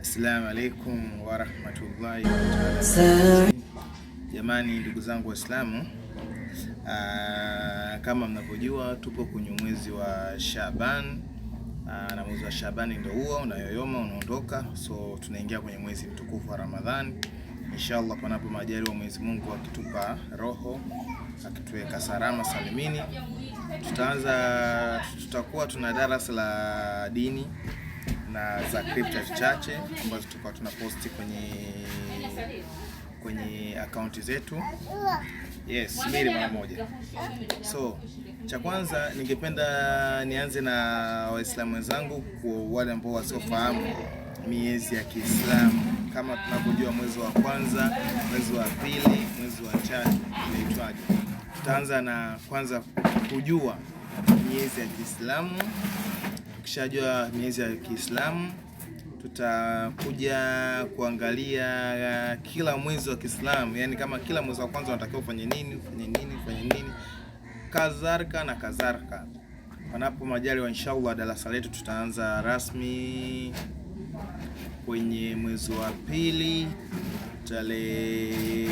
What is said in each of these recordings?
Assalamu alaikum wa rahmatullahi wa barakatuh. Jamani, ndugu zangu Waislamu, kama mnavyojua tupo kwenye mwezi wa Shaaban, na mwezi wa Shaaban ndio huo unayoyoma unaondoka, so tunaingia kwenye mwezi mtukufu wa Ramadhani. Inshallah, panapo majaliwa wa Mwenyezi Mungu akitupa roho, akituweka salama salimini, tutakuwa tuna darasa la dini na za crypto chache ambazo tutakuwa tunaposti kwenye akaunti zetu. Yes, subiri mara moja. So, cha kwanza ningependa nianze na Waislamu wenzangu, kwa wale ambao wasiofahamu miezi ya Kiislamu. Kama tunavyojua, mwezi wa kwanza, mwezi wa pili, mwezi wa tatu inaitwaje? Tutaanza na kwanza kujua miezi ya Kiislamu. Tukishajua miezi ya Kiislamu, tutakuja kuangalia kila mwezi wa Kiislamu, yani kama kila mwezi wa kwanza unatakiwa ufanye nini, kadhalika. Panapo majaliwa inshallah, darasa letu tutaanza rasmi kwenye mwezi wa pili, tarehe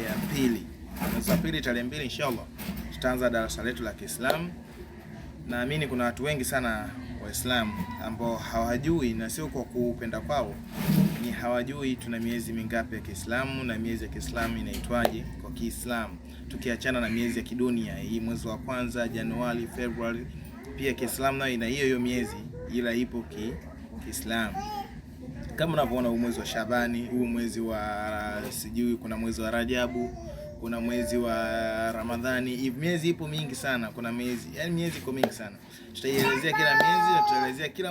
ya pili, mwezi wa pili tarehe 2 inshallah tutaanza darasa letu la Kiislamu. Naamini kuna watu wengi sana Waislamu ambao hawajui, na sio kwa kupenda kwao, ni hawajui tuna miezi mingapi ya Kiislamu na miezi ya Kiislamu inaitwaje kwa Kiislamu, tukiachana na miezi ya kidunia. Hii mwezi wa kwanza, Januari, Februari, pia Kiislamu nayo ina hiyo miezi, ila ipo Kiislamu. Kama unavyoona, huu mwezi wa Shabani, huu mwezi wa sijui, kuna mwezi wa Rajabu, kuna mwezi wa Ramadhani. Miezi ipo mingi sana, kuna miezi, yani miezi iko mingi sana. Tutaielezea kila miezi na tutaelezea kila